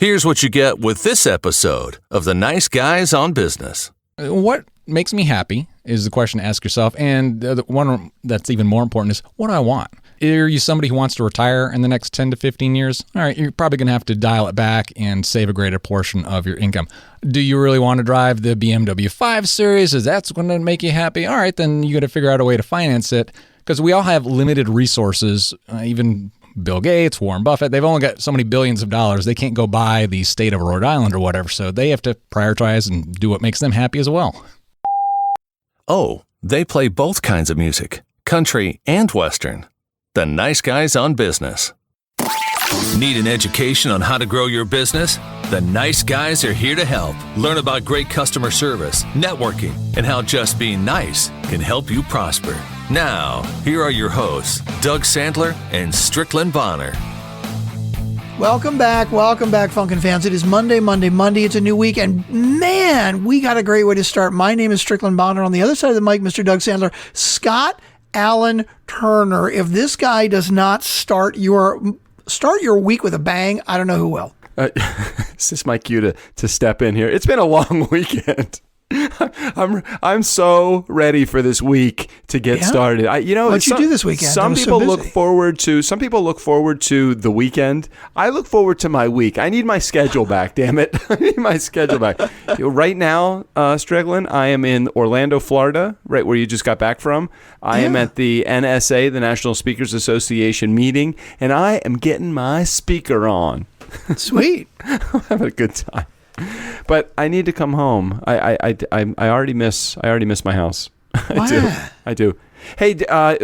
Here's what you get with this episode of The Nice Guys on Business. What makes me happy is the question to ask yourself. And the one that's even more important is, what do I want? Are you somebody who wants to retire in the next 10 to 15 years? All right, you're probably going to have to dial it back and save a greater portion of your income. Do you really want to drive the BMW 5 Series? Is that going to make you happy? All right, then you got to figure out a way to finance it, because we all have limited resources. Even Bill Gates, Warren Buffett, they've only got so many billions of dollars. They can't go buy the state of Rhode Island or whatever, so they have to prioritize and do what makes them happy as well. Oh, they play both kinds of music, country and Western. The Nice Guys on Business. Need an education on how to grow your business? The Nice Guys are here to help. Learn about great customer service, networking, and how just being nice can help you prosper. Now, here are your hosts, Doug Sandler and Strickland Bonner. Welcome back, Funkin' fans. It is Monday. It's a new week, and man, we got a great way to start. My name is Strickland Bonner. On the other side of the mic, Mr. Doug Sandler. Scott Alan Turner. If this guy does not start your week with a bang, I don't know who will. Is this my cue to step in here? It's been a long weekend. I'm so ready for this week to get started. What'd you do this weekend? Some people look forward to the weekend. I look forward to my week. I need my schedule back. Damn it! I need my schedule back. Right now, Strickland, I am in Orlando, Florida, right where you just got back from. I am at the NSA, the National Speakers Association meeting, and I am getting my speaker on. Sweet. I'm having a good time. But I need to come home. I already miss my house. I do. Hey,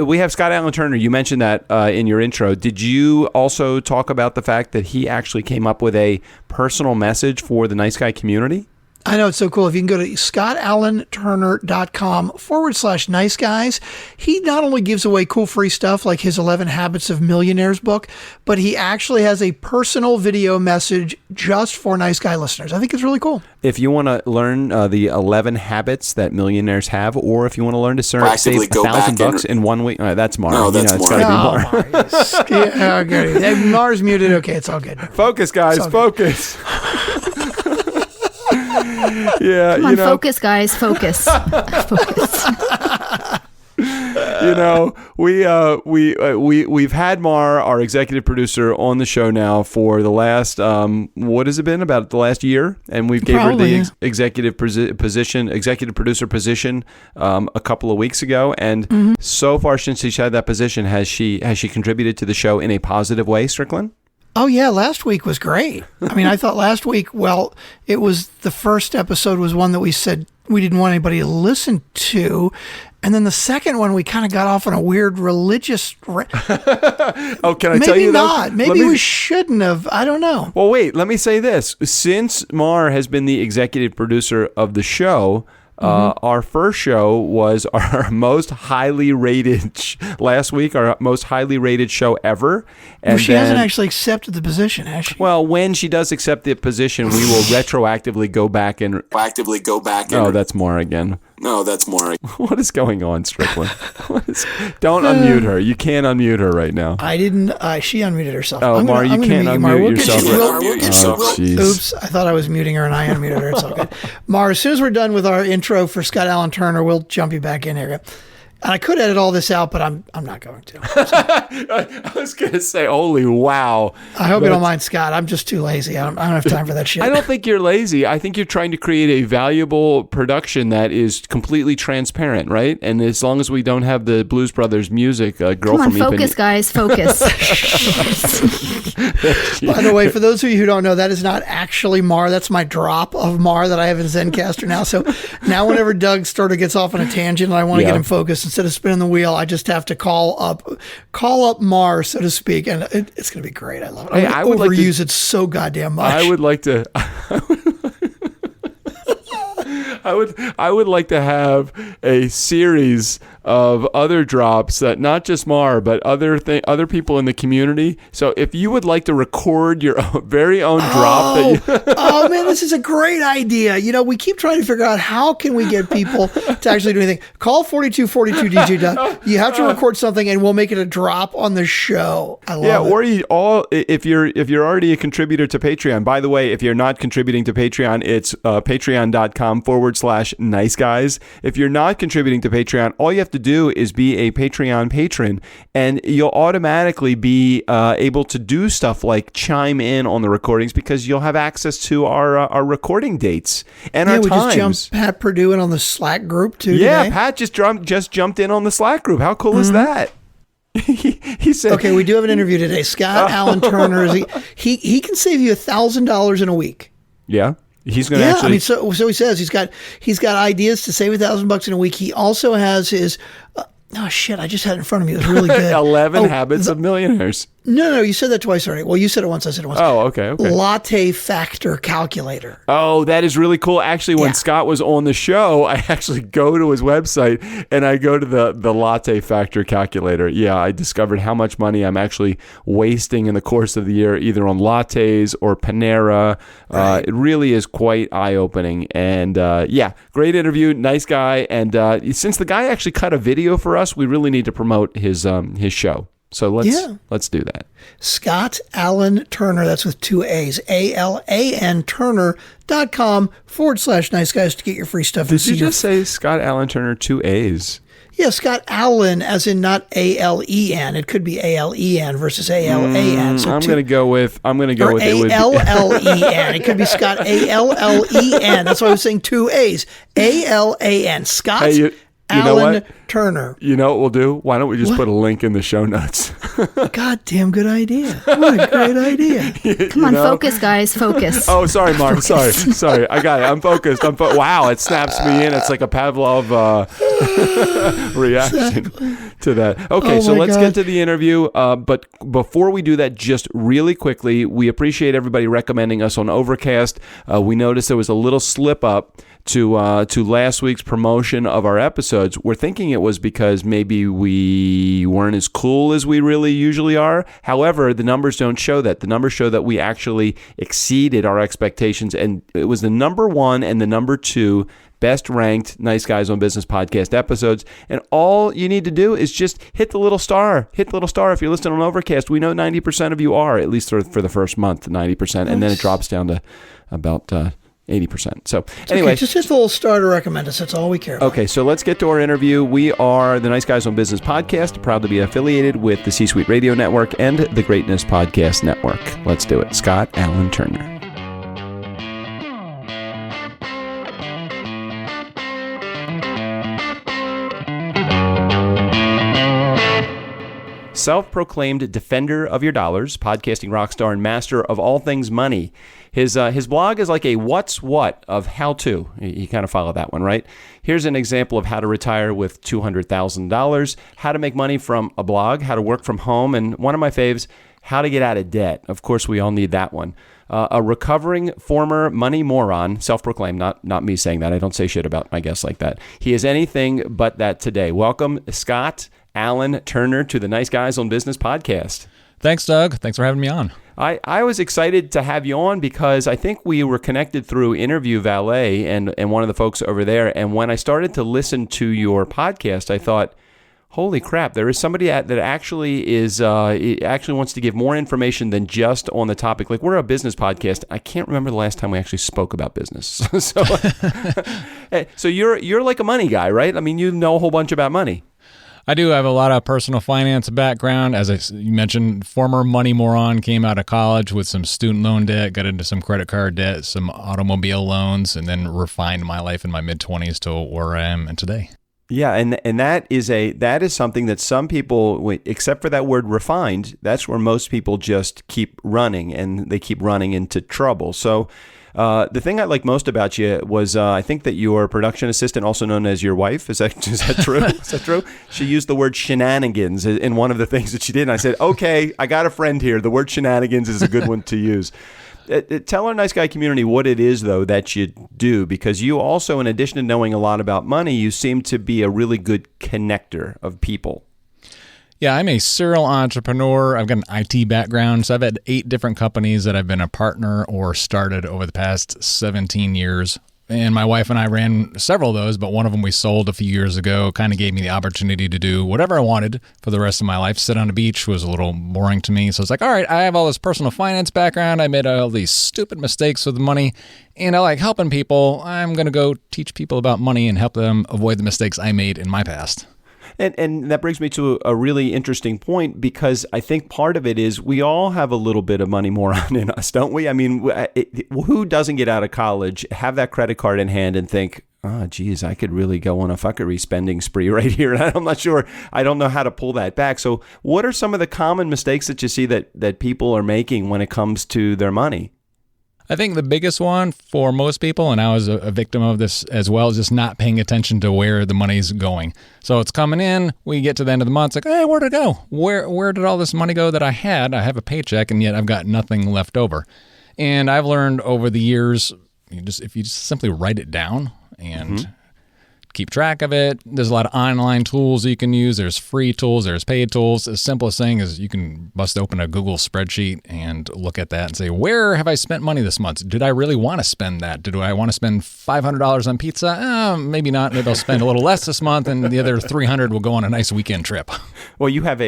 we have Scott Alan Turner. You mentioned that in your intro. Did you also talk about the fact that he actually came up with a personal message for the Nice Guy community? I know, it's so cool. If you can go to scottallenturner.com/nice guys, he not only gives away cool free stuff like his 11 Habits of Millionaires book, but he actually has a personal video message just for Nice Guy listeners. I think it's really cool. If you want to learn the 11 habits that millionaires have, or if you want to learn to save $1,000 in 1 week, that's Mars. No, that's it's got to be Mars. Okay. Mars muted. Okay, it's all good. Focus, guys. Focus. Yeah, Come on, focus, guys. Focus. Focus. We've had Mar, our executive producer, on the show now for the last what has it been, about the last year, and we've gave her the executive producer position a couple of weeks ago, and so far since she's had that position, has she contributed to the show in a positive way, Strickland? Oh, yeah. Last week was great. I mean, I thought last week, it was the first episode was one that we said we didn't want anybody to listen to. And then the second one, we kind of got off on a weird religious... Oh, can I tell you? Maybe not. Maybe we shouldn't have. I don't know. Well, wait. Let me say this. Since Mar has been the executive producer of the show... our first show was our most highly rated last week, our most highly rated show ever. And she hasn't actually accepted the position, has she? Well, when she does accept the position, we will retroactively go back and... Oh, that's more again. No, that's more. What is going on, Strickland? Don't unmute her. You can't unmute her right now. I didn't. She unmuted herself. Oh, Mar, you can't unmute yourself. Oops, I thought I was muting her and I unmuted her. It's all good. Mar, as soon as we're done with our intro for Scott Alan Turner, we'll jump you back in here. And I could edit all this out, but I'm not going to. I was going to say, holy wow. I hope you don't mind, Scott. I'm just too lazy. I don't have time for that shit. I don't think you're lazy. I think you're trying to create a valuable production that is completely transparent, right? And as long as we don't have the Blues Brothers music, Girl Come on, from focus, guys. Focus. By the way, for those of you who don't know, that is not actually Mar. That's my drop of Mar that I have in Zencaster now. So now whenever Doug sort of gets off on a tangent and I want to get him focused, instead of spinning the wheel, I just have to call up Mar, so to speak, and it's going to be great. I love it. I would overuse it so goddamn much. I would like to. I would like to have a series of other drops that not just Mar, but other people in the community. So if you would like to record your very own drop, oh man, this is a great idea. We keep trying to figure out how can we get people to actually do anything. Call 4242 DJ Doug. You have to record something, and we'll make it a drop on the show. I love it. Or if you're already a contributor to Patreon. By the way, if you're not contributing to Patreon, it's patreon.com/nice guys. If you're not contributing to Patreon, all you have to do is be a Patreon patron, and you'll automatically be able to do stuff like chime in on the recordings because you'll have access to our recording dates and our times. We just jumped Pat Purdue in on the Slack group too. Yeah, today. Pat just jumped in on the Slack group. How cool is that? He said, "Okay, we do have an interview today. Scott Allen Turner he can save you $1,000 in a week." Yeah. He's going to actually. I mean, so he says he's got ideas to save $1,000 in a week. He also has his. I just had it in front of me. It was really good. 11 Habits of Millionaires. No, you said that twice already. Well, you said it once. I said it once. Oh, okay. Latte factor calculator. Oh, that is really cool. Actually, when Scott was on the show, I actually go to his website and I go to the latte factor calculator. Yeah, I discovered how much money I'm actually wasting in the course of the year, either on lattes or Panera. Right. It really is quite eye-opening. And great interview. Nice guy. And since the guy actually cut a video for us, we really need to promote his show. So let's do that. Scott Allen Turner, that's with 2 A's, ALAN Turner.com/nice guys to get your free stuff. Did you just say Scott Allen Turner 2 A's? Yeah, Scott Allen, as in not ALEN. It could be ALEN versus ALAN. So I'm going to go with ALLEN. It could be Scott ALLEN. That's why I was saying 2 A's. ALAN. Scott Allen Turner. You know what we'll do? Why don't we just put a link in the show notes? Goddamn good idea. What a great idea. Come on, focus, guys. Focus. Oh, sorry, Mark. Sorry. I got it. I'm focused. Wow, it snaps me in. It's like a Pavlov reaction to that. Okay, so let's get to the interview. But before we do that, just really quickly, we appreciate everybody recommending us on Overcast. We noticed there was a little slip up to last week's promotion of our episodes. We're thinking it was because maybe we weren't as cool as we really usually are. However, the numbers don't show that. The numbers show that we actually exceeded our expectations, and it was the number 1 and the number 2 best ranked Nice Guys on Business podcast episodes. And all you need to do is just hit the little star. Hit the little star if you're listening on Overcast. We know 90% of you are, at least for the first month, 90%. And then it drops down to about 80%. So anyway, just hit the little star to recommend us. That's all we care about. Okay, so let's get to our interview. We are the Nice Guys on Business podcast, proud to be affiliated with the C-Suite Radio Network and the Greatness Podcast Network. Let's do it. Scott Allen Turner. Self-proclaimed defender of your dollars, podcasting rockstar and master of all things money. His blog is like a what's what of how-to. You kind of follow that one, right? Here's an example of how to retire with $200,000, how to make money from a blog, how to work from home, and one of my faves, how to get out of debt. Of course, we all need that one. A recovering former money moron, self-proclaimed, not me saying that. I don't say shit about my guests like that. He is anything but that today. Welcome, Scott Allen Turner, to the Nice Guys on Business podcast. Thanks, Doug. Thanks for having me on. I was excited to have you on because I think we were connected through Interview Valet and one of the folks over there. And when I started to listen to your podcast, I thought, holy crap, there is somebody that actually wants to give more information than just on the topic. Like, we're a business podcast. I can't remember the last time we actually spoke about business. So you're like a money guy, right? I mean, you know a whole bunch about money. I do have a lot of personal finance background. As you mentioned, former money moron, came out of college with some student loan debt, got into some credit card debt, some automobile loans, and then refined my life in my mid-20s to where I am today. Yeah, and that is something that some people, except for that word refined, that's where most people just keep running, and they keep running into trouble. So the thing I like most about you was I think that your production assistant, also known as your wife, is that true? Is that true? She used the word shenanigans in one of the things that she did, and I said, okay, I got a friend here. The word shenanigans is a good one to use. Tell our nice guy community what it is, though, that you do, because you also, in addition to knowing a lot about money, you seem to be a really good connector of people. Yeah, I'm a serial entrepreneur. I've got an IT background, so I've had 8 different companies that I've been a partner or started over the past 17 years. And my wife and I ran several of those, but one of them we sold a few years ago. Kind of gave me the opportunity to do whatever I wanted for the rest of my life. Sit on a beach was a little boring to me. So it's like, all right, I have all this personal finance background. I made all these stupid mistakes with money, and I like helping people. I'm going to go teach people about money and help them avoid the mistakes I made in my past. And that brings me to a really interesting point, because I think part of it is we all have a little bit of money moron in us, don't we? I mean, who doesn't get out of college, have that credit card in hand and think, oh, geez, I could really go on a fuckery spending spree right here. And I'm not sure, I don't know how to pull that back. So what are some of the common mistakes that you see that people are making when it comes to their money? I think the biggest one for most people, and I was a victim of this as well, is just not paying attention to where the money's going. So it's coming in, we get to the end of the month, it's like, hey, where'd it go? Where did all this money go that I had? I have a paycheck, and yet I've got nothing left over. And I've learned over the years, if you just simply write it down and keep track of it. There's a lot of online tools you can use. There's free tools. There's paid tools. The simplest thing is you can bust open a Google spreadsheet and look at that and say, where have I spent money this month? Did I really want to spend that? Did I want to spend $500 on pizza? Maybe not. Maybe I'll spend a little less this month, and the other $300 will go on a nice weekend trip. Well, you have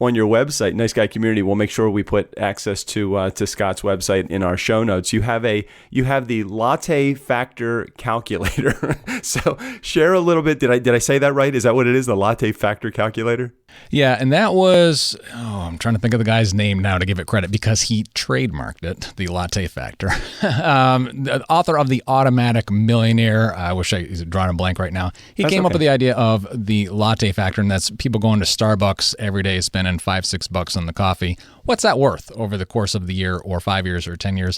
on your website, Nice Guy Community. We'll make sure we put access to Scott's website in our show notes. You have the latte factor calculator. So share a little bit. Did I say that right? Is that what it is? The latte factor calculator? Yeah, and that was, I'm trying to think of the guy's name now to give it credit, because he trademarked it, the latte factor. The author of The Automatic Millionaire, I wish I was drawing a blank right now. He came up with the idea of the latte factor, and that's people going to Starbucks every day spending $5-6 on the coffee. What's that worth over the course of the year, or 5 years, or 10 years?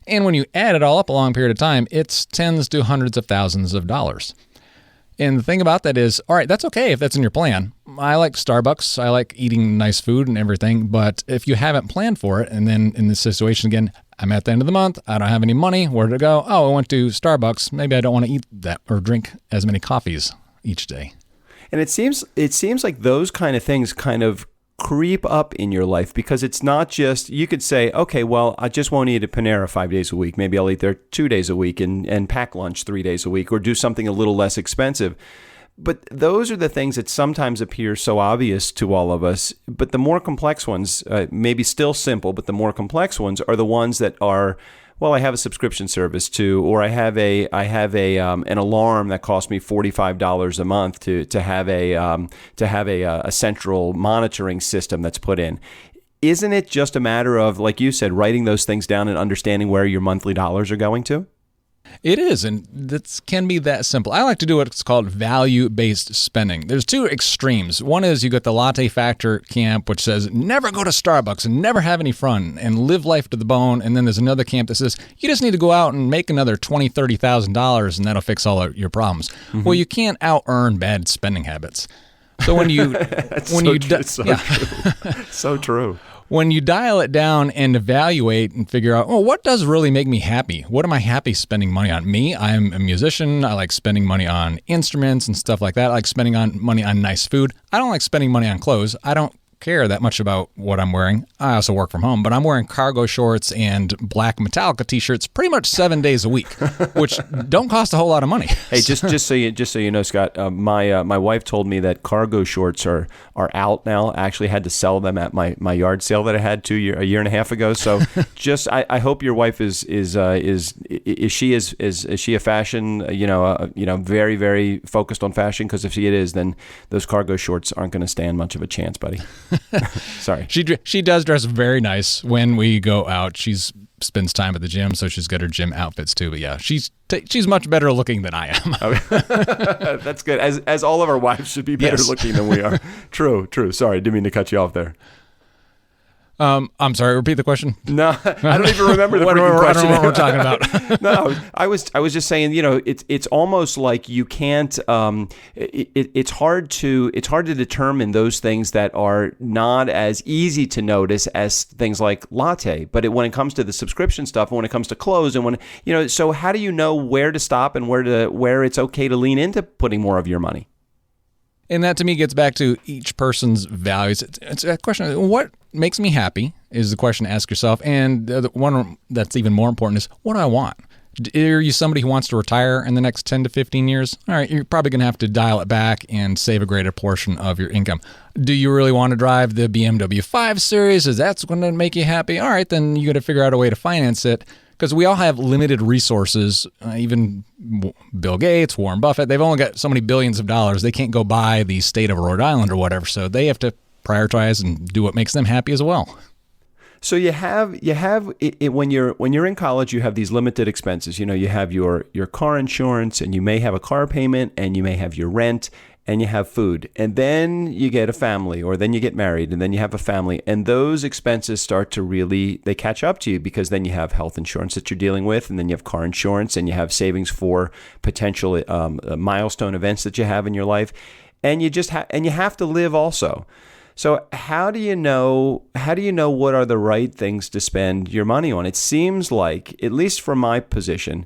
And when you add it all up a long period of time, it's tens to hundreds of thousands of dollars. And the thing about that is, all right, that's okay if that's in your plan. I like Starbucks. I like eating nice food and everything. But if you haven't planned for it, and then in this situation again, I'm at the end of the month, I don't have any money, where did it go? Oh, I went to Starbucks. Maybe I don't want to eat that or drink as many coffees each day. And it seems like those kind of things kind of creep up in your life, because it's not just, you could say, okay, well, I just won't eat at Panera 5 days a week. Maybe I'll eat there 2 days a week and pack lunch 3 days a week, or do something a little less expensive. But those are the things that sometimes appear so obvious to all of us. But the more complex ones, maybe still simple, but the more complex ones are the ones that are, well, I have a subscription service to, or I have an alarm that costs me $45 a month to have a central monitoring system that's put in. Isn't it just a matter of, like you said, writing those things down and understanding where your monthly dollars are going to? It is, and that can be that simple. I like to do what's called value-based spending. There's two extremes. One is you got the latte factor camp, which says never go to Starbucks and never have any fun and live life to the bone. And then there's another camp that says you just need to go out and make another $20,000, $30,000 and that'll fix all your problems. Mm-hmm. Well, you can't out-earn bad spending habits. So when you so true. When you dial it down and evaluate and figure out, what does really make me happy? What am I happy spending money on? Me, I'm a musician. I like spending money on instruments and stuff like that. I like spending money on nice food. I don't like spending money on clothes. I don't care that much about what I'm wearing. I also work from home, but I'm wearing cargo shorts and black Metallica t-shirts pretty much 7 days a week, which don't cost a whole lot of money. Hey, just so you know, Scott, my wife told me that cargo shorts are out now. I actually had to sell them at my yard sale that I had a year and a half ago. So I hope your wife is she a fashion, very, very focused on fashion? Because if she is, then those cargo shorts aren't going to stand much of a chance, buddy. Sorry. She does dress very nice when we go out. She spends time at the gym, so she's got her gym outfits too. But yeah, she's much better looking than I am. That's good. As all of our wives should be better looking than we are. True. Sorry, didn't mean to cut you off there. I'm sorry. Repeat the question. No, I don't even remember the freaking question. I don't know what we're talking about. No, I was just saying, it's almost like you can't. It's hard to determine those things that are not as easy to notice as things like latte. But when it comes to the subscription stuff, and when it comes to clothes, and so how do you know where to stop and where it's okay to lean into putting more of your money? And that to me gets back to each person's values. It's a question. What makes me happy is the question to ask yourself. And the one that's even more important is, what do I want? Are you somebody who wants to retire in the next 10 to 15 years? All right, you're probably going to have to dial it back and save a greater portion of your income. Do you really want to drive the BMW 5 Series? Is that going to make you happy? All right, then you got to figure out a way to finance it. Because we all have limited resources, even Bill Gates, Warren Buffett, they've only got so many billions of dollars. They can't go buy the state of Rhode Island or whatever. So they have to prioritize and do what makes them happy as well. So you have it, when you're in college, you have these limited expenses. You have your car insurance, and you may have a car payment, and you may have your rent, and you have food, and then you get a family, or then you get married, and then you have a family, and those expenses start to they catch up to you, because then you have health insurance that you're dealing with, and then you have car insurance, and you have savings for potential milestone events that you have in your life, and you have to live also. So how do you know what are the right things to spend your money on? It seems like, at least from my position,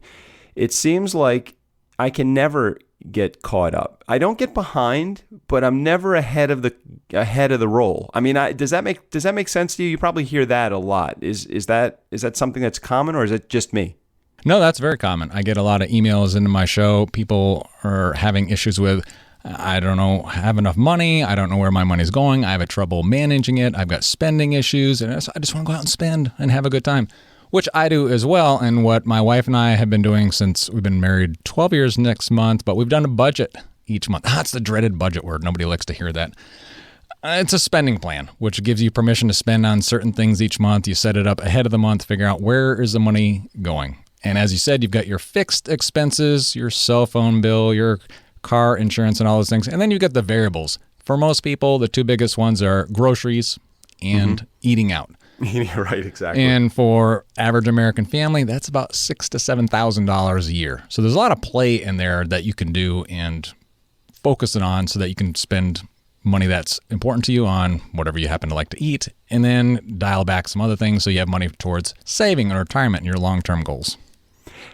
it seems like I can never get caught up. I don't get behind, but I'm never ahead of the roll. I mean, does that make sense to you? You probably hear that a lot. Is that something that's common, or is it just me? No, that's very common. I get a lot of emails into my show. People are having issues with, I don't know, have enough money. I don't know where my money's going. I have trouble managing it. I've got spending issues, and I just want to go out and spend and have a good time, which I do as well. And what my wife and I have been doing since we've been married 12 years next month, but we've done a budget each month. That's the dreaded budget word. Nobody likes to hear that. It's a spending plan, which gives you permission to spend on certain things each month. You set it up ahead of the month, figure out where is the money going. And as you said, you've got your fixed expenses, your cell phone bill, your car insurance, and all those things. And then you get the variables. For most people, the two biggest ones are groceries and eating out. Right, exactly. And for average American family, that's about $6,000 to $7,000 a year. So there's a lot of play in there that you can do and focus it on so that you can spend money that's important to you on whatever you happen to like to eat, and then dial back some other things so you have money towards saving and retirement and your long-term goals.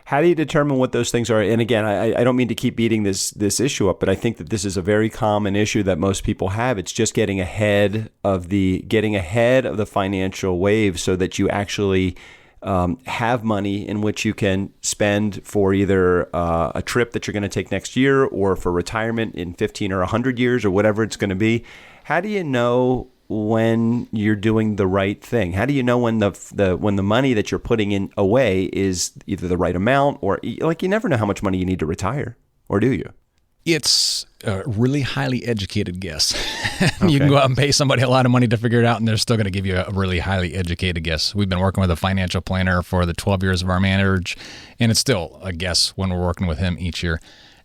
How do you determine what those things are? And again, I don't mean to keep beating this issue up, but I think that this is a very common issue that most people have. It's just getting ahead of the financial wave so that you actually have money in which you can spend for either a trip that you're going to take next year, or for retirement in 15 or 100 years, or whatever it's going to be. How do you know when you're doing the right thing? How do you know when the money that you're putting in away is either the right amount, or you never know how much money you need to retire, or do you? It's a really highly educated guess. You can go out and pay somebody a lot of money to figure it out, and they're still going to give you a really highly educated guess. We've been working with a financial planner for the 12 years of our marriage, and it's still a guess when we're working with him each year.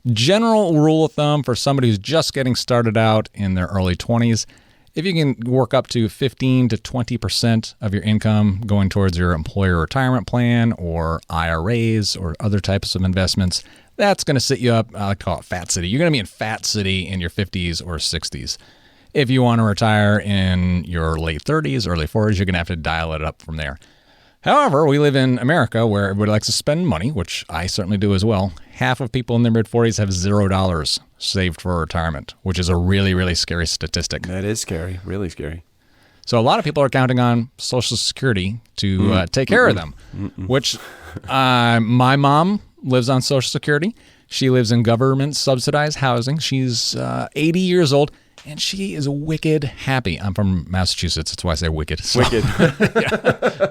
General rule of thumb for somebody who's just getting started out in their early 20s, if you can work up to 15 to 20% of your income going towards your employer retirement plan or IRAs or other types of investments, that's going to set you up, I call it Fat City. You're going to be in Fat City in your 50s or 60s. If you want to retire in your late 30s, early 40s, you're going to have to dial it up from there. However, we live in America where everybody likes to spend money, which I certainly do as well. Half of people in their mid-40s have $0 saved for retirement, which is a really, really scary statistic. That is scary, really scary. So a lot of people are counting on Social Security to take care of them, which my mom lives on Social Security. She lives in government-subsidized housing. She's 80 years old, and she is wicked happy. I'm from Massachusetts. That's why I say wicked. So, wicked.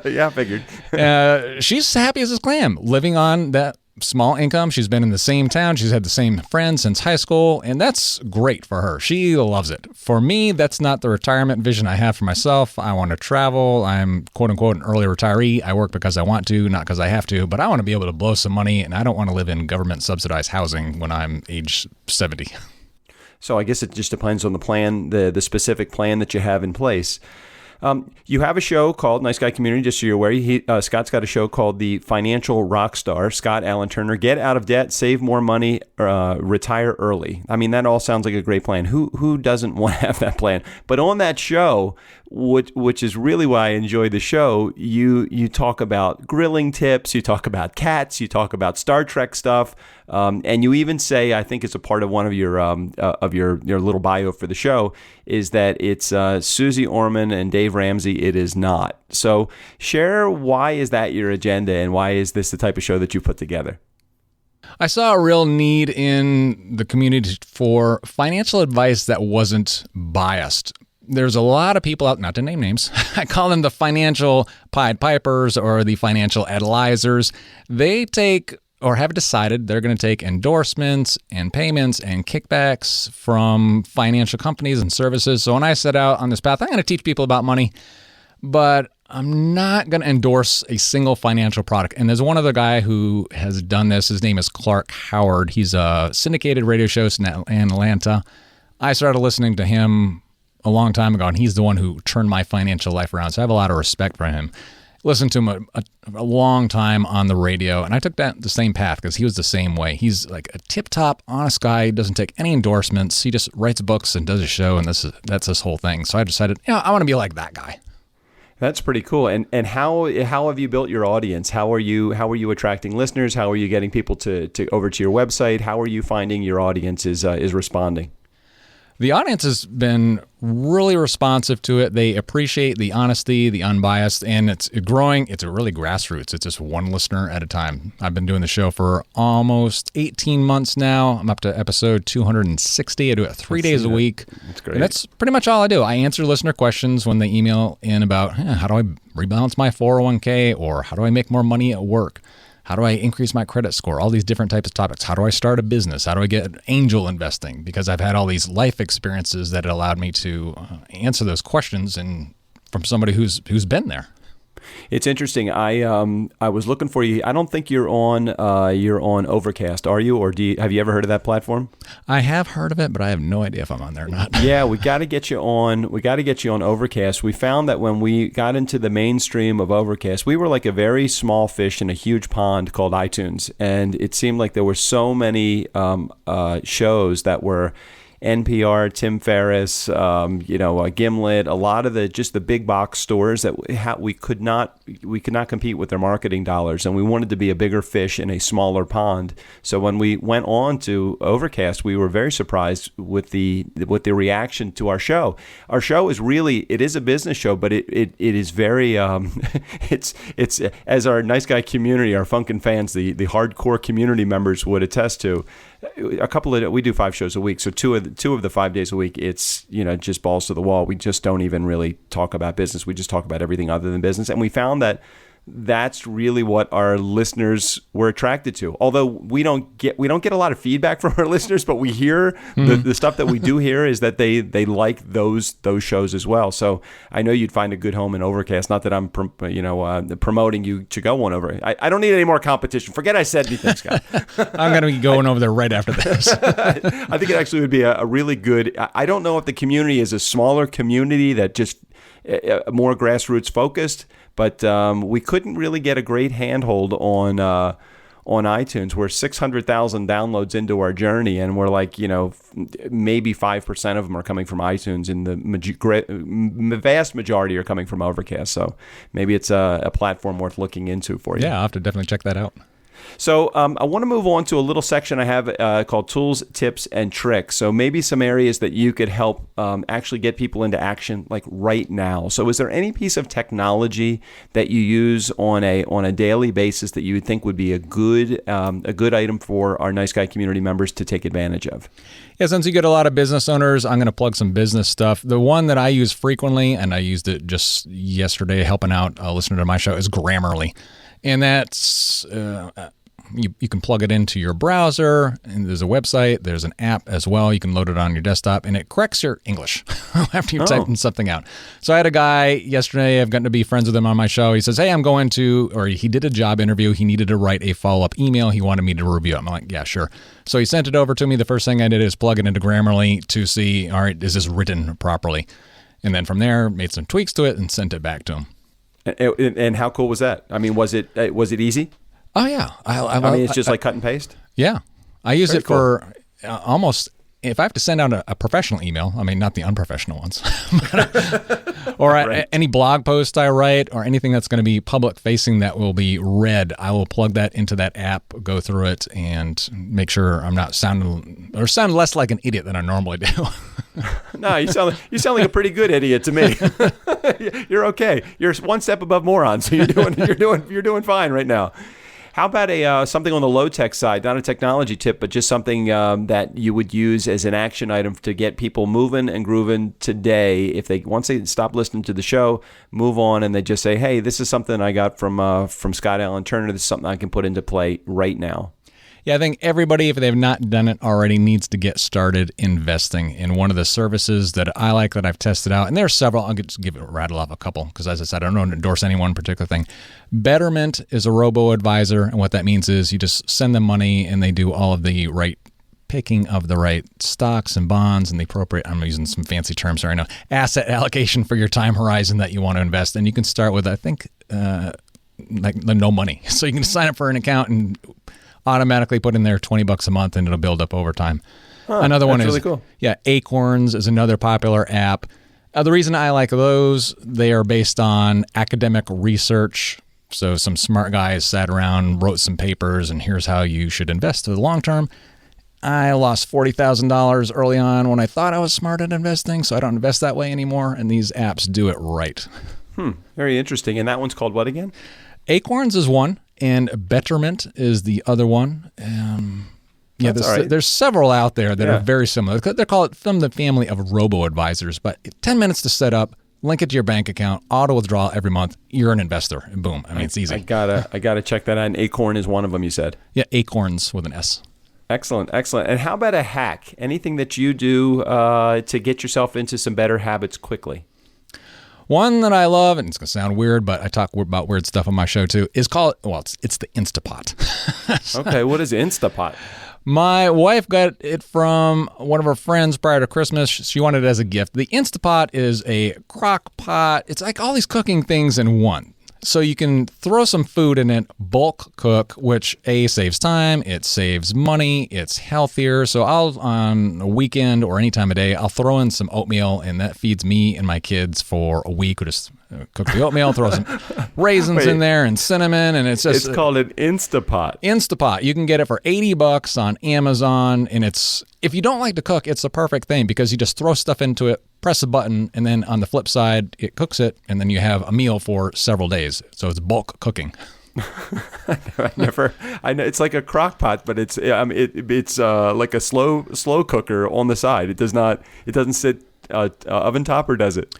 Yeah, I figured. She's happy as a clam, living on that small income. She's been in the same town. She's had the same friends since high school, and that's great for her. She loves it. For me, that's not the retirement vision I have for myself. I want to travel. I'm, quote-unquote, an early retiree. I work because I want to, not because I have to, but I want to be able to blow some money, and I don't want to live in government-subsidized housing when I'm age 70. So I guess it just depends on the plan, the specific plan that you have in place. You have a show called Nice Guy Community, just so you're aware. Scott's got a show called The Financial Rockstar. Scott Allen Turner, get out of debt, save more money, retire early. I mean, that all sounds like a great plan. Who doesn't want to have that plan? But on that show, which is really why I enjoy the show, you talk about grilling tips, you talk about cats, you talk about Star Trek stuff, and you even say, I think it's a part of one of your little bio for the show, is that it's Susie Orman and Dave Ramsey. It is not. So share, why is that your agenda, and why is this the type of show that you put together? I saw a real need in the community for financial advice that wasn't biased. There's a lot of people out, not to name names, I call them the financial Pied Pipers or the financial analyzers. They take or have decided they're going to take endorsements and payments and kickbacks from financial companies and services. So when I set out on this path, I'm going to teach people about money, but I'm not going to endorse a single financial product. And there's one other guy who has done this. His name is Clark Howard. He's a syndicated radio show in Atlanta. I started listening to him a long time ago, and he's the one who turned my financial life around. So I have a lot of respect for him. Listened to him a long time on the radio, and I took the same path because he was the same way. He's like a tip-top, honest guy. He doesn't take any endorsements. He just writes books and does a show, and that's his whole thing. So I decided, I want to be like that guy. That's pretty cool. And how have you built your audience? How are you attracting listeners? How are you getting people to over to your website? How are you finding your audience is responding? The audience has been really responsive to it. They appreciate the honesty, the unbiased, and it's growing. It's really grassroots. It's just one listener at a time. I've been doing the show for almost 18 months now. I'm up to episode 260. I do it 3 days a week. That's great. And that's pretty much all I do. I answer listener questions when they email in about how do I rebalance my 401k, or how do I make more money at work? How do I increase my credit score? All these different types of topics. How do I start a business? How do I get angel investing? Because I've had all these life experiences that allowed me to answer those questions, and from somebody who's been there. It's interesting. I was looking for you. I don't think you're on Overcast, are you? Or have you ever heard of that platform? I have heard of it, but I have no idea if I'm on there or not. Yeah, we got to get you on. We got to get you on Overcast. We found that when we got into the mainstream of Overcast, we were like a very small fish in a huge pond called iTunes, and it seemed like there were so many shows that were NPR, Tim Ferriss, Gimlet, a lot of the big box stores that we could not compete with their marketing dollars, and we wanted to be a bigger fish in a smaller pond. So when we went on to Overcast, we were very surprised with the reaction to our show. Our show is it is a business show, but it is very it's as our nice guy community, our Funkin' fans, the hardcore community members would attest to. We do 5 shows a week, so two of the 5 days a week, it's just balls to the wall. We just don't even really talk about business. We just talk about everything other than business, and we found that that's really what our listeners were attracted to. Although we don't get a lot of feedback from our listeners, but we hear the stuff that we do hear is that they like those shows as well. So I know you'd find a good home in Overcast. Not that I'm promoting you to go on over. I don't need any more competition. Forget I said anything, Scott. I'm going to be going over there right after this. I think it actually would be a really good. I don't know if the community is a smaller community that just more grassroots focused, but we couldn't really get a great handhold on iTunes. We're 600,000 downloads into our journey, and we're like, maybe 5% of them are coming from iTunes, and the vast majority are coming from Overcast. So maybe it's a platform worth looking into for you. Yeah, I'll have to definitely check that out. So I want to move on to a little section I have called Tools, Tips, and Tricks. So maybe some areas that you could help actually get people into action like right now. So is there any piece of technology that you use on a daily basis that you would think would be a good item for our Nice Guy community members to take advantage of? Yeah, since you get a lot of business owners, I'm going to plug some business stuff. The one that I use frequently, and I used it just yesterday helping out a listener to my show, is Grammarly. And that's, you can plug it into your browser, and there's a website, there's an app as well. You can load it on your desktop, and it corrects your English after you're typing something out. So I had a guy yesterday, I've gotten to be friends with him on my show. He says, hey, he did a job interview. He needed to write a follow-up email. He wanted me to review it. I'm like, yeah, sure. So he sent it over to me. The first thing I did is plug it into Grammarly to see, all right, is this written properly? And then from there, made some tweaks to it and sent it back to him. And how cool was that? I mean, was it easy? Oh, yeah. I mean, it's just like cut and paste? Yeah. I use Very it for almost, if I have to send out a professional email, I mean, not the unprofessional ones, or Right. any blog post I write or anything that's going to be public facing that will be read, I will plug that into that app, go through it, and make sure I'm not sound less like an idiot than I normally do. No, you sound like a pretty good idiot to me. You're okay. You're one step above moron, so you're doing fine right now. How about something on the low tech side, not a technology tip, but just something that you would use as an action item to get people moving and grooving today? If once they stop listening to the show, move on, and they just say, "Hey, this is something I got from Scott Allen Turner. This is something I can put into play right now." Yeah, I think everybody, if they've not done it already, needs to get started investing in one of the services that I like that I've tested out. And there are several. I'll just rattle off a couple because, as I said, I don't endorse any one particular thing. Betterment is a robo-advisor, and what that means is you just send them money and they do all of the right picking of the right stocks and bonds and the appropriate, I'm using some fancy terms right now, asset allocation for your time horizon that you want to invest. And you can start with, I think, no money. So you can sign up for an account and automatically put in there $20 a month, and it'll build up over time. Another one is really cool. Yeah, Acorns is another popular app. The reason I like those, they are based on academic research. So some smart guys sat around, wrote some papers, and here's how you should invest for the long term. I lost $40,000 early on when I thought I was smart at investing, so I don't invest that way anymore, and these apps do it right. Very interesting. And that one's called what again? Acorns is one, and Betterment is the other one. There's several out there that are very similar. They're called from the family of robo-advisors, but 10 minutes to set up, link it to your bank account, auto withdrawal every month. You're an investor, and boom. I mean, it's easy. I gotta check that out. And Acorn is one of them, you said? Yeah, Acorns with an S. Excellent. And how about a hack? Anything that you do to get yourself into some better habits quickly? One that I love, and it's going to sound weird, but I talk about weird stuff on my show too, is called, it's the Instapot. Okay, what is Instapot? My wife got it from one of her friends prior to Christmas. She wanted it as a gift. The Instapot is a crock pot. It's like all these cooking things in one. So you can throw some food in it, bulk cook, which saves time, it saves money, it's healthier. So I'll, on a weekend or any time of day, I'll throw in some oatmeal, and that feeds me and my kids for a week. We'll just cook the oatmeal, throw some raisins in there and cinnamon, and it's just... It's called an Instapot. Instapot. You can get it for $80 on Amazon, and if you don't like to cook, it's the perfect thing because you just throw stuff into it, press a button, and then on the flip side, it cooks it, and then you have a meal for several days. So it's bulk cooking. I know it's like a crock pot, but it's like a slow cooker on the side. It doesn't sit oven top, or does it?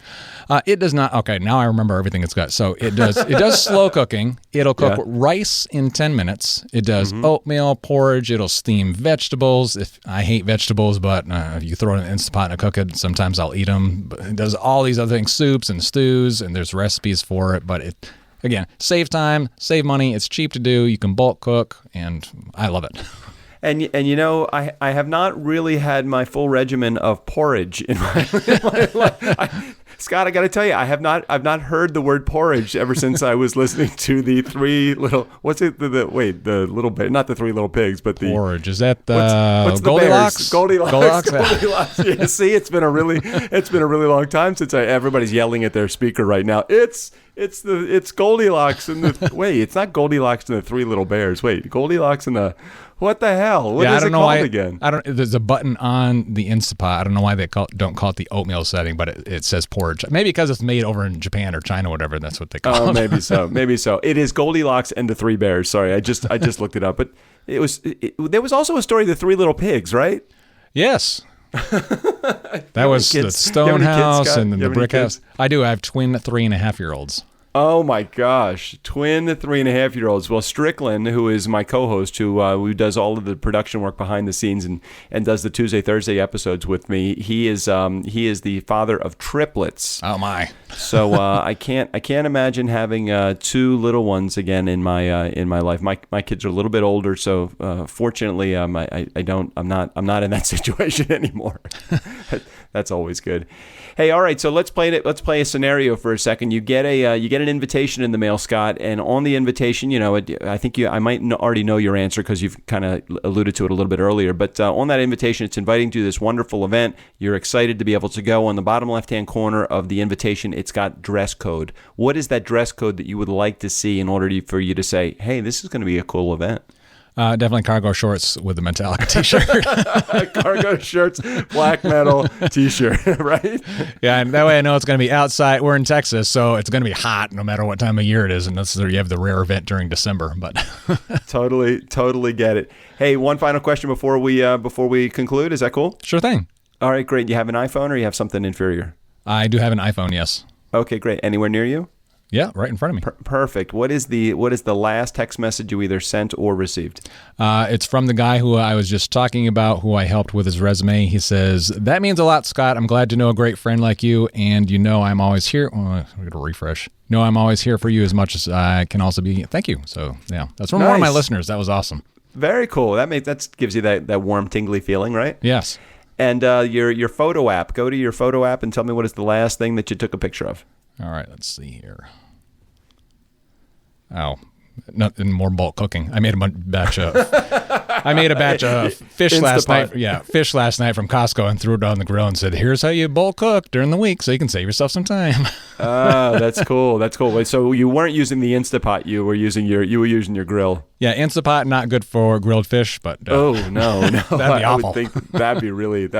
It does not. Okay, now I remember everything it's got. So it does slow cooking. It'll cook rice in 10 minutes. It does oatmeal, porridge. It'll steam vegetables. I hate vegetables, but if you throw it in an Instapot and cook it, sometimes I'll eat them. But it does all these other things, soups and stews, and there's recipes for it. But again, save time, save money. It's cheap to do. You can bulk cook, and I love it. And you know, I have not really had my full regimen of porridge in my life. Scott, I got to tell you, I've not heard the word porridge ever since I was listening to the three little, what's it? The little bit, not the three little pigs, but the porridge. Is that what's Goldilocks? Goldilocks. Yeah, see, it's been a really long time since everybody's yelling at their speaker right now. It's Goldilocks and it's not Goldilocks and the Three Little Bears. Wait, Goldilocks and the, what the hell? What is it called again? There's a button on the Instapot. I don't know why they don't call it the oatmeal setting, but it says porridge. Maybe because it's made over in Japan or China or whatever. That's what they call it. Oh, maybe so. It is Goldilocks and the Three Bears. Sorry, I just looked it up. But there was also a story of the Three Little Pigs, right? Yes. That was the stone house and the brick house. I do. I have twin 3.5-year-olds. Oh my gosh, twin 3.5-year-olds. Well, Strickland, who is my co-host, who does all of the production work behind the scenes and does the Tuesday Thursday episodes with me, he is the father of triplets. Oh my! So I can't imagine having two little ones again in my life. My kids are a little bit older, so fortunately I'm not in that situation anymore. That's always good. Hey, all right. So let's play it. Let's play a scenario for a second. You get an invitation in the mail, Scott, and on the invitation, I might already know your answer because you've kind of alluded to it a little bit earlier. But on that invitation, it's inviting to this wonderful event. You're excited to be able to go. On the bottom left-hand corner of the invitation, it's got dress code. What is that dress code that you would like to see in order for you to say, "Hey, this is going to be a cool event"? Definitely cargo shorts with a Metallica t-shirt. Cargo shirts, black metal t-shirt, right? Yeah, and that way I know it's going to be outside. We're in Texas, so it's going to be hot no matter what time of year it is, unless you have the rare event during December. But totally get it. Hey, one final question before we conclude. Is that cool? Sure thing. All right, great. You have an iPhone or you have something inferior? I do have an iPhone, yes. Okay, great. Anywhere near you? Yeah, right in front of me. Perfect. What is the last text message you either sent or received? It's from the guy who I was just talking about, who I helped with his resume. He says, "That means a lot, Scott. I'm glad to know a great friend like you, and I'm always here." I'm going to refresh. "No, I'm always here for you as much as I can also be." Thank you. So, yeah, that's from one of my listeners. That was awesome. Very cool. That gives you that warm, tingly feeling, right? Yes. And your photo app. Go to your photo app and tell me what is the last thing that you took a picture of. All right, let's see here. Oh, nothing more bulk cooking. I made a batch of fish last night. Yeah, fish last night from Costco, and threw it on the grill and said, "Here's how you bulk cook during the week, so you can save yourself some time." That's cool. That's cool. So you weren't using the Instapot. You were using your grill. Yeah, Instapot not good for grilled fish, but no, that'd be awful. I would think that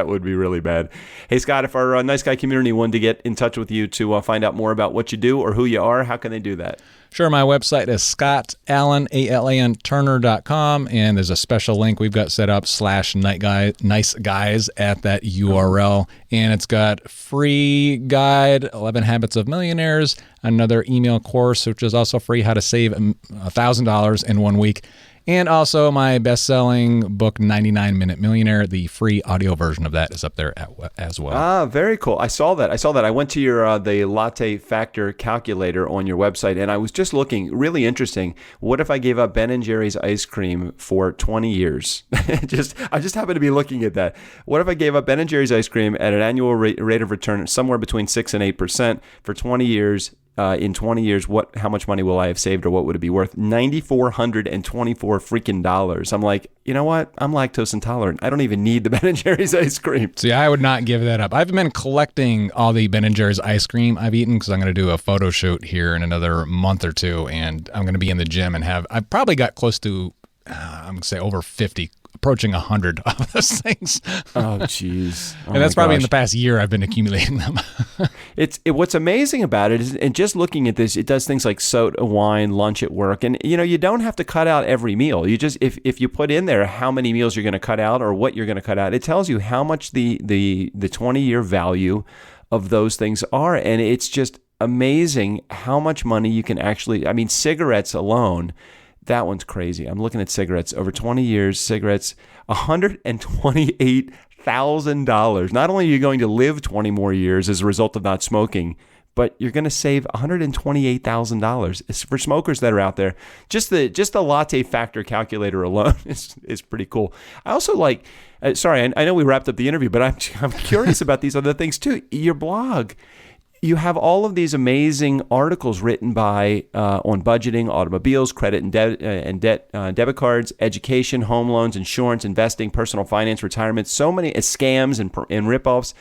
would be really bad. Hey, Scott, if our Nice Guy community wanted to get in touch with you to find out more about what you do or who you are, how can they do that? Sure, my website is scottallen.turner.com, and there's a special link we've got set up /nice guys at that URL, and it's got free guide, 11 Habits of Millionaires, another email course, which is also free, how to save $1,000 in 1 week, and also my best-selling book, 99-Minute Millionaire. The free audio version of that is up there as well. Ah, very cool. I saw that. I went to your the latte factor calculator on your website, and I was just looking. Really interesting. What if I gave up Ben & Jerry's ice cream for 20 years? I just happened to be looking at that. What if I gave up Ben & Jerry's ice cream at an annual rate of return somewhere between 6 and 8% for 20 years? In 20 years, how much money will I have saved, or what would it be worth? $9,424 freaking dollars. I'm like, you know what? I'm lactose intolerant. I don't even need the Ben & Jerry's ice cream. See, I would not give that up. I've been collecting all the Ben & Jerry's ice cream I've eaten because I'm going to do a photo shoot here in another month or two, and I'm going to be in the gym and I've probably got close to, I'm going to say over 50, approaching 100 of those things. Oh, jeez. And that's probably in the past year I've been accumulating them. What's amazing about it is, and just looking at this, it does things like soda, wine, lunch at work, and you don't have to cut out every meal. You just if you put in there how many meals you're going to cut out or what you're going to cut out, it tells you how much the 20-year value of those things are, and it's just amazing how much money you can actually. I mean, cigarettes alone. That one's crazy. I'm looking at cigarettes. Over 20 years, cigarettes, $128,000. Not only are you going to live 20 more years as a result of not smoking, but you're going to save $128,000. It's for smokers that are out there. Just the latte factor calculator alone is pretty cool. I also like. Sorry, I know we wrapped up the interview, but I'm curious about these other things too. Your blog. You have all of these amazing articles written by on budgeting, automobiles, credit and debt, debit cards, education, home loans, insurance, investing, personal finance, retirement. So many scams and ripoffs.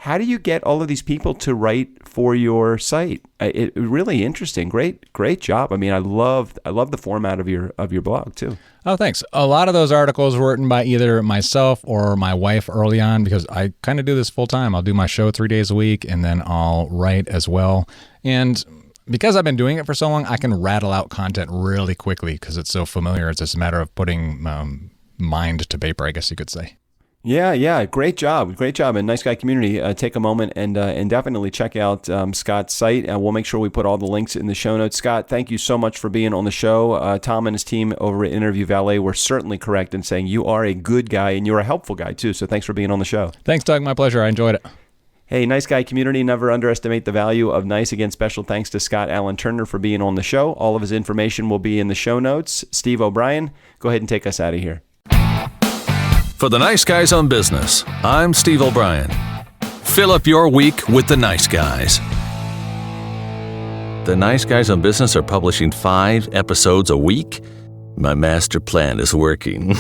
How do you get all of these people to write for your site? It really interesting. Great job. I mean, I love the format of your blog too. Oh, thanks. A lot of those articles were written by either myself or my wife early on, because I kind of do this full time. I'll do my show 3 days a week, and then I'll write as well. And because I've been doing it for so long, I can rattle out content really quickly because it's so familiar. It's just a matter of putting mind to paper, I guess you could say. Yeah. Great job. And Nice Guy community, take a moment and definitely check out Scott's site. We'll make sure we put all the links in the show notes. Scott, thank you so much for being on the show. Tom and his team over at Interview Valet were certainly correct in saying you are a good guy and you're a helpful guy too. So thanks for being on the show. Thanks, Doug. My pleasure. I enjoyed it. Hey, Nice Guy community, never underestimate the value of nice. Again, special thanks to Scott Allen Turner for being on the show. All of his information will be in the show notes. Steve O'Brien, go ahead and take us out of here. For the Nice Guys on Business, I'm Steve O'Brien. Fill up your week with the nice guys. The Nice Guys on Business are publishing 5 episodes a week. My master plan is working.